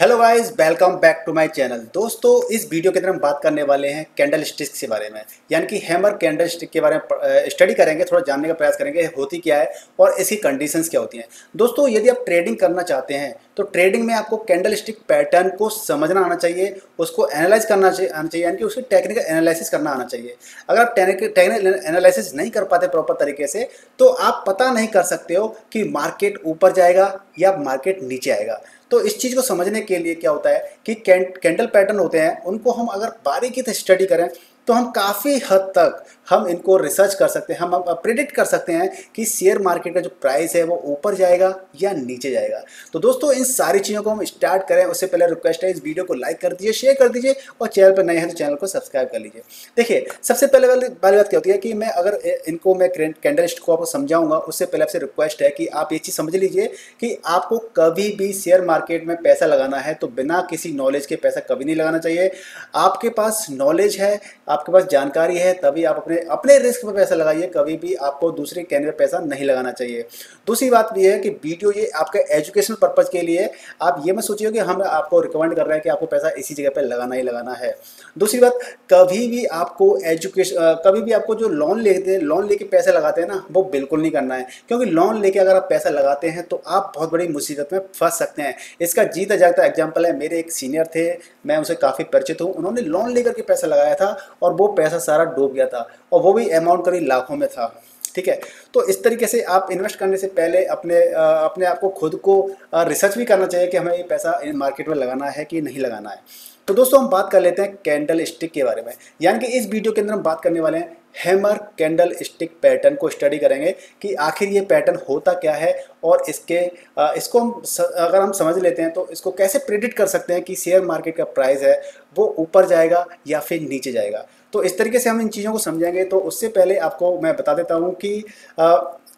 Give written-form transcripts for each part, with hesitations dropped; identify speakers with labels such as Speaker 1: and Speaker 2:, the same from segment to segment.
Speaker 1: Hello guys, welcome back to my channel. दोस्तों, इस video के अंदर हम बात करने वाले हैं कैंडल स्टिक्स के बारे में, यानी कि हैमर कैंडल स्टिक के बारे में स्टडी करेंगे, थोड़ा जानने का प्रयास करेंगे होती क्या है और इसकी कंडीशंस क्या होती हैं। दोस्तों, यदि आप ट्रेडिंग करना चाहते हैं तो ट्रेडिंग में आपको कैंडल स्टिक पैटर्न को समझना आना चाहिए, उसको एनालाइज आना चाहिए, यानी कि उसकी टेक्निकल एनालिसिस करना आना चाहिए। अगर आप टेक्निकल एनालिसिस नहीं कर पाते प्रॉपर तरीके से तो आप पता नहीं कर सकते हो कि मार्केट ऊपर जाएगा या मार्केट नीचे आएगा। तो इस चीज़ को समझने के लिए क्या होता है कि कैंडल पैटर्न होते हैं, उनको हम अगर बारीकी से स्टडी करें तो हम काफ़ी हद तक हम इनको रिसर्च कर सकते हैं, हम प्रिडिक्ट कर सकते हैं कि शेयर मार्केट का जो प्राइस है वो ऊपर जाएगा या नीचे जाएगा। तो दोस्तों, इन सारी चीज़ों को हम स्टार्ट करें उससे पहले रिक्वेस्ट है, इस वीडियो को लाइक कर दीजिए, शेयर कर दीजिए और चैनल पर नए हैं तो चैनल को सब्सक्राइब कर लीजिए। देखिए, सबसे पहले वाली बात क्या होती है कि मैं अगर इनको मैं कैंडल स्टिक को आपको समझाऊंगा उससे पहले आपसे रिक्वेस्ट है कि आप ये चीज़ समझ लीजिए कि आपको कभी भी शेयर मार्केट में पैसा लगाना है तो बिना किसी नॉलेज के पैसा कभी नहीं लगाना चाहिए। आपके पास नॉलेज है, आपके पास जानकारी है, तभी आप अपने रिस्क पर पैसा लगाइए, कभी भी आपको दूसरे कहने पे पैसा नहीं लगाना चाहिए। दूसरी बात ये है कि वीडियो ये आपके एजुकेशनल पर्पज़ के लिए, आप ये मत सोचिए कि हम आपको रिकमेंड कर रहे हैं कि आपको पैसा इसी जगह पे लगाना ही लगाना है। दूसरी बात, कभी भी आपको जो लोन लेके पैसे लगाते हैं ना, वो बिल्कुल नहीं करना है, क्योंकि लोन लेके अगर आप पैसा लगाते हैं तो आप बहुत बड़ी मुसीबत में फंस सकते हैं। इसका जीता जागता एग्जाम्पल है, मेरे एक सीनियर थे, मैं उनसे काफ़ी परिचित हूँ, उन्होंने लोन लेकर के पैसा लगाया था और वो पैसा सारा डूब गया था, और वो भी अमाउंट करीब लाखों में था। ठीक है, तो इस तरीके से आप इन्वेस्ट करने से पहले अपने आप को खुद को रिसर्च भी करना चाहिए कि हमें ये पैसा इन मार्केट में लगाना है कि नहीं लगाना है। तो दोस्तों, हम बात कर लेते हैं कैंडल स्टिक के बारे में, यानी कि इस वीडियो के अंदर हम बात करने वाले हैं हैमर कैंडल स्टिक पैटर्न को स्टडी करेंगे कि आखिर ये पैटर्न होता क्या है और इसको अगर हम समझ लेते हैं तो इसको कैसे प्रेडिक्ट कर सकते हैं कि शेयर मार्केट का प्राइस है वो ऊपर जाएगा या फिर नीचे जाएगा। तो इस तरीके से हम इन चीज़ों को समझेंगे। तो उससे पहले आपको मैं बता देता हूँ कि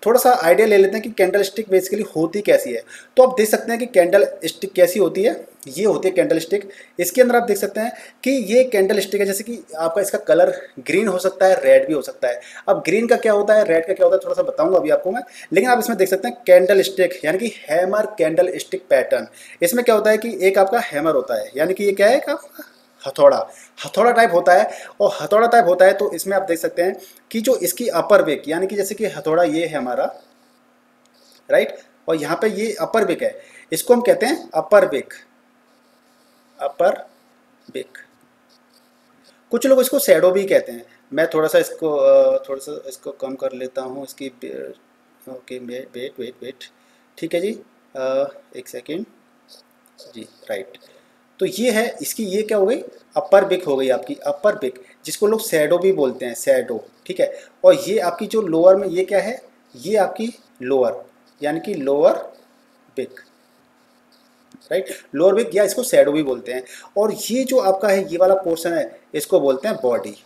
Speaker 1: थोड़ा सा आइडिया ले लेते हैं कि कैंडल स्टिक बेसिकली होती कैसी है। तो आप देख सकते हैं कि कैंडल स्टिक कैसी होती है, ये होती है कैंडल स्टिक। इसके अंदर आप देख सकते हैं कि ये कैंडल स्टिक है, जैसे कि आपका इसका कलर ग्रीन हो सकता है, रेड भी हो सकता है। अब ग्रीन का क्या होता है, रेड का क्या होता है, थोड़ा सा बताऊंगा अभी आपको मैं, लेकिन आप इसमें देख सकते हैं कैंडल स्टिक यानी कि हैमर कैंडल स्टिक पैटर्न। इसमें क्या होता है कि एक आपका हैमर होता है, यानी कि ये क्या है, एक हथौड़ा टाइप होता है, और हथौड़ा टाइप होता है। तो इसमें आप देख सकते हैं कि जो इसकी अपर बेक, यानी कि जैसे कि हथौड़ा ये है हमारा, राइट, और यहाँ पे ये अपर बेक है, इसको हम कहते हैं अपर बेक। कुछ लोग इसको शैडो भी कहते हैं। मैं थोड़ा सा इसको कम कर लेता हूँ इसकी। ओके, वेट, ठीक है जी, एक सेकेंड जी, राइट। तो ये है इसकी, ये क्या हो गई, अपर बिक हो गई आपकी, अपर बिक, जिसको लोग शैडो भी बोलते हैं, शैडो। ठीक है, और ये आपकी जो लोअर में ये क्या है, ये आपकी लोअर, यानी कि लोअर बिक, राइट, लोअर बिक, या इसको शैडो भी बोलते हैं। और ये जो आपका है ये वाला पोर्शन है, इसको बोलते हैं बॉडी।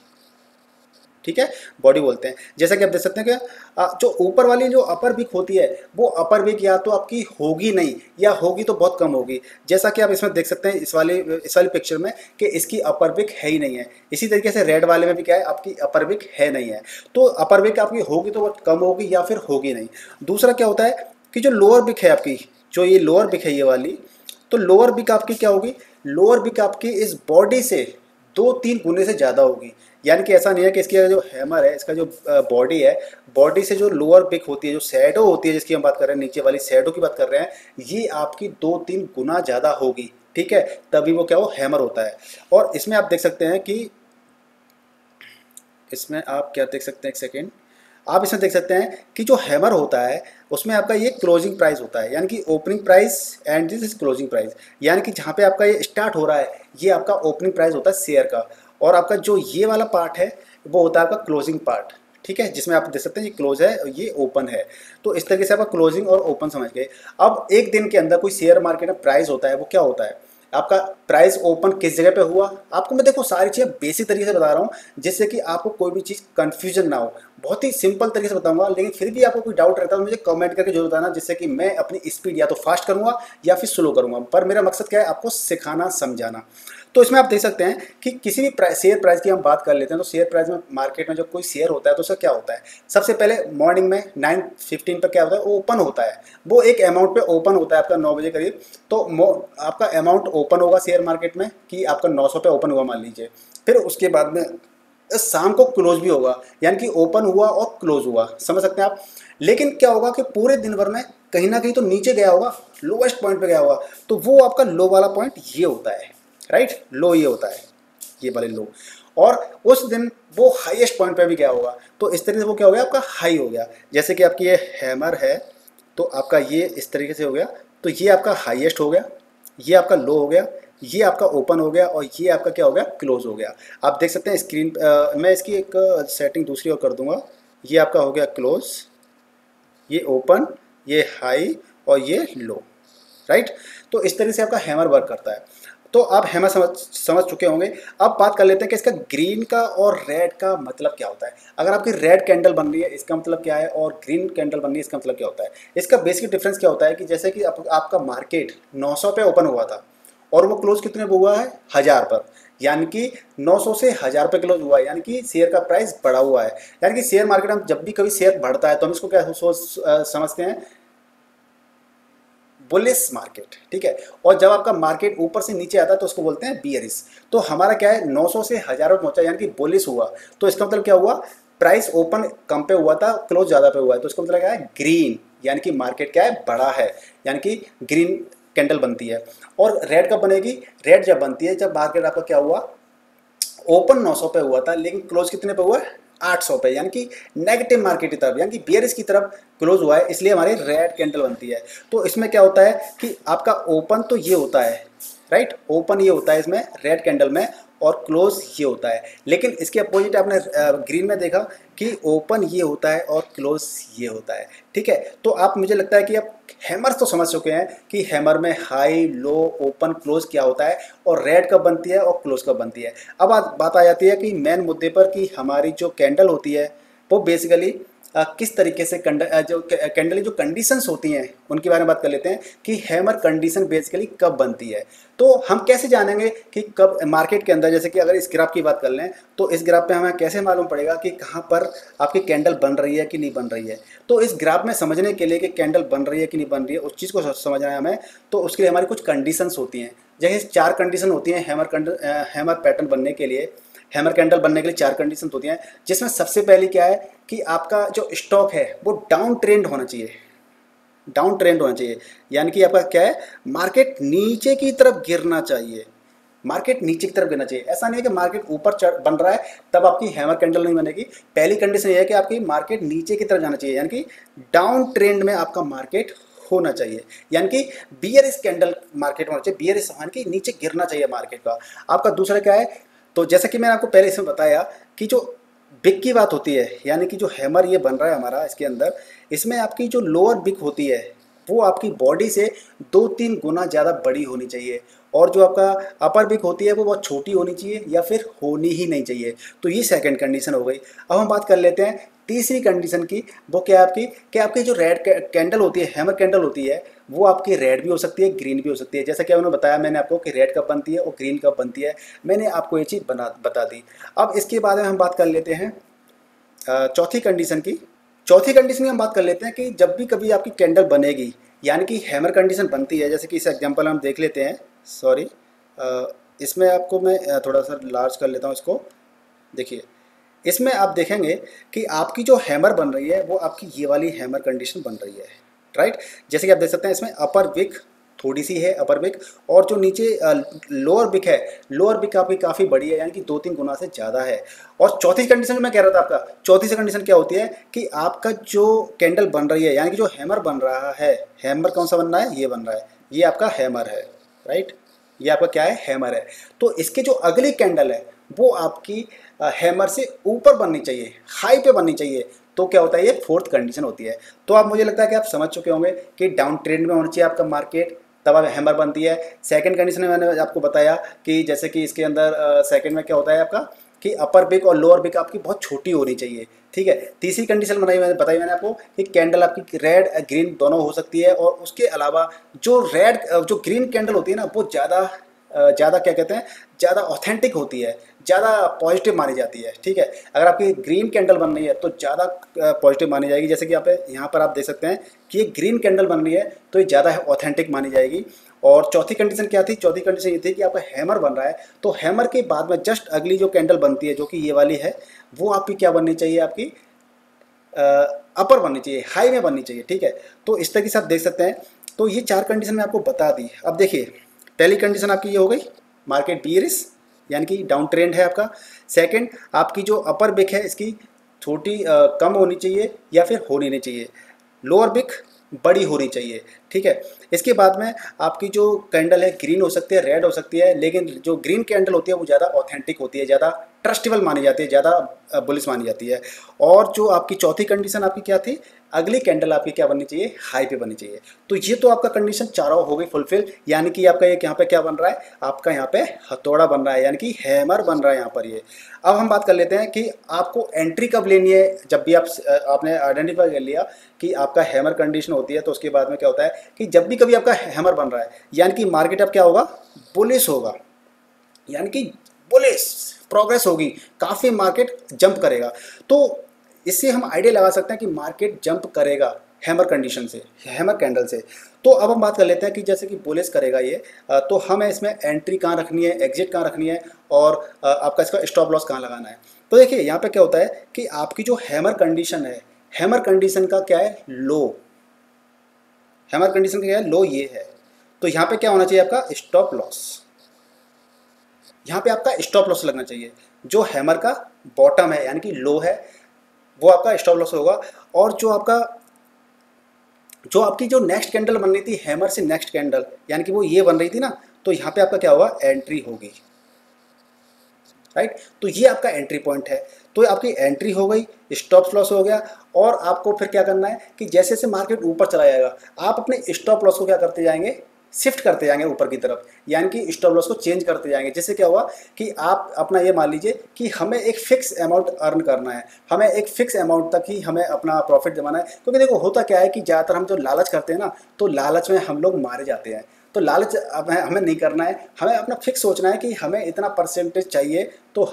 Speaker 1: ठीक है, बॉडी बोलते हैं। जैसा कि आप देख सकते हैं कि जो ऊपर वाली जो अपर विक होती है वो अपर विक या तो आपकी होगी नहीं, या होगी तो बहुत कम होगी। जैसा कि आप इसमें देख सकते हैं इस वाली पिक्चर में कि इसकी अपर विक है ही नहीं है। इसी तरीके से रेड वाले में भी क्या है, आपकी अपर विक है नहीं है। तो अपर विक आपकी होगी तो बहुत कम होगी या फिर होगी नहीं। दूसरा क्या होता है कि जो लोअर विक है आपकी, जो ये लोअर विक है ये वाली, तो लोअर विक आपकी क्या होगी, लोअर विक आपकी इस बॉडी से 2-3 गुने से ज़्यादा होगी। यानी कि ऐसा नहीं है कि इसकी जो हैमर है, इसका जो बॉडी है, बॉडी से जो लोअर पिक होती है, जो शैडो होती है जिसकी हम बात कर रहे हैं, नीचे वाली शैडो की बात कर रहे हैं, ये आपकी 2-3 गुना ज़्यादा होगी। ठीक है, तभी वो क्या, वो हैमर होता है। और इसमें आप देख सकते हैं कि इसमें आप क्या देख सकते हैं, एक सेकेंड, आप इसमें देख सकते हैं कि जो हैमर होता है उसमें आपका ये क्लोजिंग प्राइस होता है, यानी कि opening price and this is closing price. यानी कि जहाँ पे आपका ये स्टार्ट हो रहा है ये आपका ओपनिंग प्राइस होता है शेयर का, और आपका जो ये वाला पार्ट है वो होता है आपका क्लोजिंग पार्ट। ठीक है, जिसमें आप देख सकते हैं ये क्लोज है और ये ओपन है। तो इस तरीके से आपका क्लोजिंग और ओपन समझ गए। अब एक दिन के अंदर कोई शेयर मार्केट में प्राइस होता है, वो क्या होता है, आपका प्राइस ओपन किस जगह पे हुआ, आपको मैं देखो सारी चीज़ें बेसिक तरीके से बता रहा हूँ जिससे कि आपको कोई भी चीज़ कंफ्यूजन ना हो। बहुत ही सिंपल तरीके से बताऊंगा, लेकिन फिर भी आपको कोई डाउट रहता है तो मुझे कमेंट करके जरूर बताना, जिससे कि मैं अपनी स्पीड या तो फास्ट करूंगा या फिर स्लो करूंगा, पर मेरा मकसद क्या है, आपको सिखाना समझाना। तो इसमें आप देख सकते हैं कि किसी भी शेयर प्राइस की हम बात कर लेते हैं, तो शेयर प्राइस में मार्केट में जब कोई शेयर होता है तो उसका क्या होता है, सबसे पहले मॉर्निंग में 9:15 पर क्या होता है, वो ओपन होता है, वो एक अमाउंट पे ओपन होता है आपका 9 बजे करीब। तो आपका अमाउंट ओपन होगा शेयर मार्केट में कि आपका 900 पे ओपन हुआ मान लीजिए, फिर उसके बाद में शाम को क्लोज भी होगा, यानी कि ओपन हुआ और क्लोज हुआ, समझ सकते हैं आप। लेकिन क्या होगा कि पूरे दिन भर में कहीं ना कहीं तो नीचे गया होगा, लोवेस्ट पॉइंट पे गया होगा, तो वो आपका लो वाला पॉइंट ये होता है, राइट, लो ये होता है, ये वाले लो। और उस दिन वो हाईएस्ट पॉइंट पे भी गया होगा, तो इस तरीके से वो क्या हो गया, आपका हाई हो गया। जैसे कि आपकी ये हैमर है, तो आपका ये इस तरीके से हो गया, तो ये आपका हाईएस्ट हो गया, ये आपका लो हो गया, ये आपका ओपन हो गया, और ये आपका क्या हो गया, क्लोज हो गया। आप देख सकते हैं स्क्रीन, मैं इसकी एक सेटिंग दूसरी और कर दूंगा। ये आपका हो गया क्लोज, ये ओपन, ये हाई और ये लो, राइट। तो इस तरीके से आपका हैमर वर्क करता है। तो आप हैमर समझ चुके होंगे। अब बात कर लेते हैं कि इसका ग्रीन का और रेड का मतलब क्या होता है। अगर आपकी रेड कैंडल बन रही है इसका मतलब क्या है, और ग्रीन कैंडल बन रही है इसका मतलब क्या होता है। इसका बेसिक डिफरेंस क्या होता है कि जैसे कि आपका मार्केट 900 पे ओपन हुआ था और वो क्लोज कितने पे हुआ है, 1000 पर, यानी कि 900 से 1000 पे क्लोज हुआ है, यानी कि शेयर का प्राइस बढ़ा हुआ है। यानी कि शेयर मार्केट में जब भी कभी शेयर बढ़ता है तो हम इसको क्या समझते हैं, बुलिश मार्केट, ठीक है। और जब आपका मार्केट ऊपर से नीचे आता है तो उसको बोलते हैं बियरिश। तो हमारा क्या है, 900 से 1000 पे पहुंचा, यानी कि बुलिश हुआ, तो इसका मतलब क्या हुआ, प्राइस ओपन कम पे हुआ था, क्लोज ज़्यादा पे हुआ है, तो इसका मतलब क्या है, ग्रीन, यानी कि मार्केट क्या है, बड़ा है, यानी कि ग्रीन कैंडल बनती है। और रेड कब बनेगी, रेड जब बनती है जब मार्केट आपका क्या हुआ, ओपन 900 पे हुआ था लेकिन क्लोज कितने पे हुआ है, 800 पे, यानी कि नेगेटिव मार्केट की तरफ, यानी कि बियरिश की तरफ क्लोज हुआ है, इसलिए हमारी रेड कैंडल बनती है। तो इसमें क्या होता है कि आपका ओपन तो ये होता है, राइट, ओपन ये होता है इसमें रेड कैंडल में, और क्लोज ये होता है। लेकिन इसके अपोजिट आपने ग्रीन में देखा कि ओपन ये होता है और क्लोज ये होता है, ठीक है। तो आप, मुझे लगता है कि आप हैमर्स तो समझ चुके हैं कि हैमर में हाई, लो, ओपन, क्लोज क्या होता है, और रेड कब बनती है और क्लोज कब बनती है। अब बात आ जाती है कि मेन मुद्दे पर, कि हमारी जो कैंडल होती है वो बेसिकली किस तरीके से जो कैंडल जो कंडीशंस होती हैं उनके बारे में बात कर लेते हैं कि हैमर कंडीशन बेसिकली कब बनती है। तो हम कैसे जानेंगे कि कब मार्केट के अंदर, जैसे कि अगर इस ग्राफ की बात कर लें तो इस ग्राफ पे हमें कैसे मालूम पड़ेगा कि कहाँ पर आपकी कैंडल बन रही है कि नहीं बन रही है। तो इस ग्राफ में समझने के लिए कि कैंडल बन रही है कि नहीं बन रही है, उस चीज़ को समझना है हमें, तो उसके लिए हमारी कुछ कंडीशंस होती हैं। जैसे 4 कंडीशन होती हैं हैमर पैटर्न बनने के लिए, हैमर कैंडल बनने के लिए 4 कंडीशन होती हैं, जिसमें सबसे पहली क्या है कि आपका जो स्टॉक है वो डाउन ट्रेंड होना चाहिए, डाउन ट्रेंड होना चाहिए, यानी कि आपका क्या है, मार्केट नीचे की तरफ गिरना चाहिए, मार्केट नीचे की तरफ गिरना चाहिए। ऐसा नहीं है कि मार्केट ऊपर बन रहा है तब आपकी हैमर कैंडल नहीं बनेगी। पहली कंडीशन ये है कि आपकी मार्केट नीचे की तरफ जाना चाहिए, यानी कि डाउन ट्रेंड में आपका मार्केट होना चाहिए, यानी कि बियरिश कैंडल मार्केट होना चाहिए, बियरिश यानी कि नीचे गिरना चाहिए मार्केट का। आपका दूसरा क्या है, तो जैसा कि मैंने आपको पहले इसमें बताया कि जो बिग की बात होती है, यानी कि जो हैमर ये बन रहा है हमारा इसके अंदर, इसमें आपकी जो लोअर बिग होती है वो आपकी बॉडी से 2-3 गुना ज़्यादा बड़ी होनी चाहिए, और जो आपका अपर बिग होती है वो बहुत छोटी होनी चाहिए या फिर होनी ही नहीं चाहिए। तो ये सेकंड कंडीशन हो गई। अब हम बात कर लेते हैं तीसरी कंडीशन की, वो क्या है आपकी, कि आपकी जो रेड कैंडल होती है, हैमर कैंडल होती है, वो आपकी रेड भी हो सकती है, ग्रीन भी हो सकती है। जैसा कि उन्होंने बताया मैंने आपको कि रेड कब बनती है और ग्रीन कब बनती है, मैंने आपको ये चीज़ बता दी। अब इसके बाद में हम बात कर लेते हैं चौथी कंडीशन की। चौथी कंडीशन की हम बात कर लेते हैं कि जब भी कभी आपकी कैंडल बनेगी, यानी कि हैमर कंडीशन बनती है, जैसे कि इस एग्जांपल हम देख लेते हैं, सॉरी इसमें आपको मैं थोड़ा सा लार्ज कर लेता हूँ इसको। देखिए इसमें आप देखेंगे कि आपकी जो हैमर बन रही है वो आपकी ये वाली हैमर कंडीशन बन रही है, राइट। जैसे कि आप देख सकते हैं इसमें अपर विक थोड़ी सी है, अपर विक, और जो नीचे लोअर विक है, लोअर विक आपकी काफ़ी बड़ी है, यानी कि 2-3 गुना से ज़्यादा है। और चौथी कंडीशन जो मैं कह रहा था, आपका चौथी से कंडीशन क्या होती है कि आपका जो कैंडल बन रही है, यानी कि जो हैमर बन रहा है, हैमर कौन सा बन रहा है, ये बन रहा है, ये आपका हैमर है, राइट, ये आपका क्या है, हैमर है। तो इसके जो अगली कैंडल है वो आपकी हैमर से ऊपर बननी चाहिए, हाई पे बननी चाहिए। तो क्या होता है, ये फोर्थ कंडीशन होती है। तो आप, मुझे लगता है कि आप समझ चुके होंगे कि डाउन ट्रेंड में होना चाहिए आपका मार्केट, तब हैमर बनती है। सेकंड कंडीशन में मैंने आपको बताया कि जैसे कि इसके अंदर सेकंड में क्या होता है आपका, कि अपर बिक और लोअर बिक आपकी बहुत छोटी होनी चाहिए, ठीक है। तीसरी कंडीशन बताई मैंने आपको कि कैंडल आपकी रेड ग्रीन दोनों हो सकती है, और उसके अलावा जो ग्रीन कैंडल होती है ना वो ज़्यादा क्या कहते हैं, ज़्यादा ऑथेंटिक होती है, ज़्यादा पॉजिटिव मानी जाती है, ठीक है। अगर आपकी ग्रीन कैंडल बन रही है तो ज़्यादा पॉजिटिव मानी जाएगी, जैसे कि यहाँ पर आप देख सकते हैं कि ये ग्रीन कैंडल बन रही है तो ये ज़्यादा ऑथेंटिक मानी जाएगी। और चौथी कंडीशन क्या थी, चौथी कंडीशन ये थी कि आपका हैमर बन रहा है तो हैमर के बाद में जस्ट अगली जो कैंडल बनती है जो कि ये वाली है, वो आपकी क्या बननी चाहिए, आपकी अपर बननी चाहिए, हाई में बननी चाहिए, ठीक है। तो इस तरीके से आप देख सकते हैं। तो ये 4 कंडीशन मैं आपको बता दी। अब देखिए पहली कंडीशन आपकी ये हो गई, मार्केट बियरिश यानी कि डाउन ट्रेंड है आपका। सेकंड, आपकी जो अपर बिक है इसकी छोटी कम होनी चाहिए या फिर होनी नहीं चाहिए। लोअर बिक बड़ी होनी चाहिए, ठीक है। इसके बाद में आपकी जो कैंडल है ग्रीन हो सकती है, रेड हो सकती है, लेकिन जो ग्रीन कैंडल होती है वो ज़्यादा ऑथेंटिक होती है, ज़्यादा ट्रस्टेबल मानी जाती है, ज़्यादा बुलिश मानी जाती है। और जो आपकी चौथी कंडीशन आपकी क्या थी, अगली कैंडल आपकी क्या बननी चाहिए, हाई पे बननी चाहिए। तो ये तो आपका कंडीशन चारों हो गई फुलफिल, यानी कि आपका एक यहाँ पे क्या बन रहा है, आपका यहाँ पे हथौड़ा बन रहा है, यानी कि हैमर बन रहा है यहाँ पर ये। अब हम बात कर लेते हैं कि आपको एंट्री कब लेनी है। जब भी आपने आइडेंटिफाई कर लिया कि आपका हैमर कंडीशन होती है, तो उसके बाद में क्या होता है कि जब भी कभी आपका हैमर बन रहा है यानी कि मार्केट अब क्या होगा, बुलिश होगा, यानी कि बुलिश प्रोग्रेस होगी, काफ़ी मार्केट जंप करेगा। तो इससे हम आइडिया लगा सकते हैं कि मार्केट जंप करेगा हैमर कंडीशन से, हैमर कैंडल से। तो अब हम बात कर लेते हैं कि जैसे कि बुलिश करेगा ये, तो हमें इसमें एंट्री कहाँ रखनी है, एग्जिट कहाँ रखनी है, और आपका इसका स्टॉप लॉस कहाँ लगाना है। तो देखिए यहाँ पे क्या होता है कि आपकी जो हैमर कंडीशन है, हैमर कंडीशन का क्या है, लो, हैमर कंडीशन का क्या है, लो ये है। तो यहाँ पे क्या होना चाहिए, आपका स्टॉप लॉस, यहाँ पे आपका स्टॉप लॉस लगना चाहिए। जो हैमर का बॉटम है यानी कि लो है वो आपका स्टॉप लॉस होगा। और जो आपकी जो नेक्स्ट कैंडल बन रही थी हैमर से नेक्स्ट कैंडल, यानी कि वो ये बन रही थी ना, तो यहाँ पे आपका क्या होगा, एंट्री होगी, राइट। तो ये आपका एंट्री पॉइंट है। तो आपकी एंट्री हो गई, स्टॉप लॉस हो गया। और आपको फिर क्या करना है कि जैसे जैसे मार्केट ऊपर चला जाएगा आप अपने स्टॉप लॉस को क्या करते जाएंगे, शिफ्ट करते जाएंगे ऊपर की तरफ, यानी कि स्टॉप लॉस को चेंज करते जाएंगे। जिससे क्या हुआ कि आप अपना ये मान लीजिए कि हमें एक फिक्स अमाउंट अर्न करना है, हमें एक फिक्स अमाउंट तक ही हमें अपना प्रॉफिट जमाना है। क्योंकि देखो होता क्या है कि ज़्यादातर हम जो लालच करते हैं ना, तो लालच में हम लोग मारे जाते हैं। तो लालच हमें नहीं करना है, हमें अपना फिक्स सोचना है कि हमें इतना परसेंटेज चाहिए, तो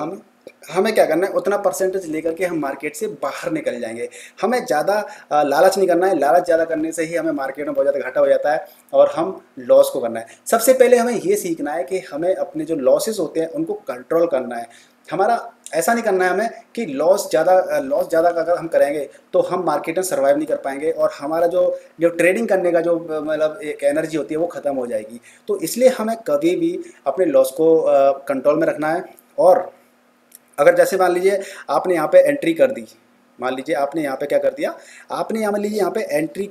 Speaker 1: हमें क्या करना है, उतना परसेंटेज लेकर के हम मार्केट से बाहर निकल जाएंगे। हमें ज़्यादा लालच नहीं करना है, लालच ज़्यादा करने से ही हमें मार्केट में बहुत ज़्यादा घाटा हो जाता है और हम लॉस को करना है। सबसे पहले हमें ये सीखना है कि हमें अपने जो लॉसेस होते हैं उनको कंट्रोल करना है। हमारा ऐसा नहीं करना है हमें कि लॉस ज़्यादा अगर हम करेंगे तो हम मार्केट में सर्वाइव नहीं कर पाएंगे, और हमारा जो ट्रेडिंग करने का जो मतलब एक एनर्जी होती है वो ख़त्म हो जाएगी। तो इसलिए हमें कभी भी अपने लॉस को कंट्रोल में रखना है। और अगर जैसे मान लीजिए आपने यहाँ पे एंट्री कर दी, मान लीजिए आपने यहाँ पे क्या कर दिया, आपने यहाँ मान लीजिए यहाँ पे एंट्री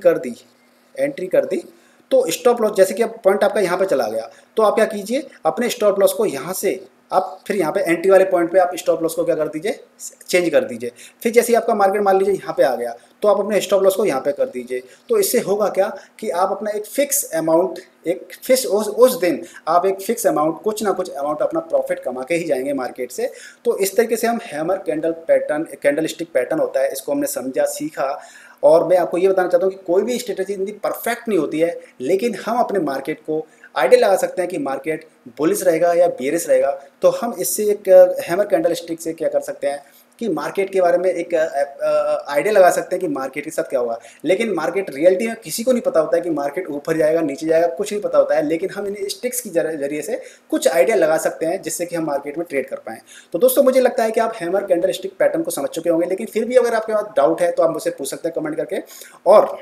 Speaker 1: कर दी, तो स्टॉप लॉस जैसे कि अब पॉइंट आपका यहाँ पे चला गया, तो आप क्या कीजिए, अपने स्टॉप लॉस को यहाँ से आप फिर यहाँ पे एंट्री वाले पॉइंट पे आप स्टॉप लॉस को क्या कर दीजिए, चेंज कर दीजिए। फिर जैसे ही आपका मार्केट मान लीजिए यहाँ पे आ गया, तो आप अपने स्टॉप लॉस को यहाँ पे कर दीजिए। तो इससे होगा क्या कि आप अपना एक फिक्स अमाउंट, एक फिक्स उस दिन आप एक फिक्स अमाउंट, कुछ ना कुछ अमाउंट अपना प्रॉफिट कमा के ही जाएंगे मार्केट से। तो इस तरीके से हम hammer candle pattern, candle stick pattern होता है, इसको हमने समझा, सीखा। और मैं आपको ये बताना चाहता हूँ कि कोई भी स्ट्रेटेजी इतनी परफेक्ट नहीं होती है, लेकिन हम अपने मार्केट को आइडिया लगा सकते हैं कि मार्केट बुलिश रहेगा या बेरिश रहेगा। तो हम इससे एक हैमर कैंडल स्टिक से क्या कर सकते हैं कि मार्केट के बारे में एक आइडिया लगा सकते हैं कि मार्केट के साथ क्या होगा। लेकिन मार्केट रियलिटी में किसी को नहीं पता होता है कि मार्केट ऊपर जाएगा नीचे जाएगा, कुछ नहीं पता होता है। लेकिन हम इन स्टिक्स की जरिए से कुछ आइडिया लगा सकते हैं जिससे कि हम मार्केट में ट्रेड कर पाएँ। तो दोस्तों मुझे लगता है कि आप हैमर कैंडल स्टिक पैटर्न को समझ चुके होंगे, लेकिन फिर भी अगर आपके पास डाउट है तो आप मुझसे पूछ सकते हैं कमेंट करके। और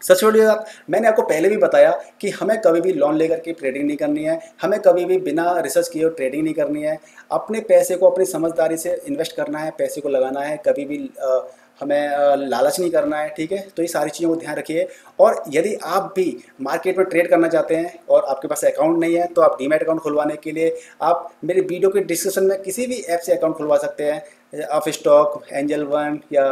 Speaker 1: सच बोलिएगा, मैंने आपको पहले भी बताया कि हमें कभी भी लोन लेकर के ट्रेडिंग नहीं करनी है, हमें कभी भी बिना रिसर्च किए ट्रेडिंग नहीं करनी है। अपने पैसे को अपनी समझदारी से इन्वेस्ट करना है, पैसे को लगाना है। कभी भी हमें लालच नहीं करना है, ठीक है। तो ये सारी चीज़ों को ध्यान रखिए। और यदि आप भी मार्केट में ट्रेड करना चाहते हैं और आपके पास अकाउंट नहीं है, तो आप डीमैट अकाउंट खुलवाने के लिए आप मेरे वीडियो के डिस्क्रिप्शन में किसी भी ऐप से अकाउंट खुलवा सकते हैं। ऑफ स्टॉक, एंजल वन या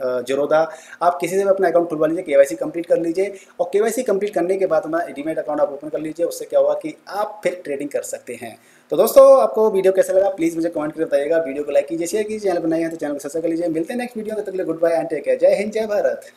Speaker 1: ज़ीरोधा, आप किसी से भी अपना अकाउंट खुलवा लीजिए, केवाईसी कंप्लीट कर लीजिए और केवाईसी कंप्लीट करने के बाद अपना डीमैट अकाउंट आप ओपन कर लीजिए। उससे क्या होगा कि आप फिर ट्रेडिंग कर सकते हैं। तो दोस्तों, आपको वीडियो कैसा लगा प्लीज़ मुझे कमेंट करके बताइएगा। वीडियो को लाइक कीजिए, शेयर कीजिए, चैनल पर नए हैं तो चैनल को सब्सक्राइब कर लीजिए। मिलते हैं नेक्स्ट वीडियो में, तब तक के लिए good bye and take care. जय हिंद, जय भारत।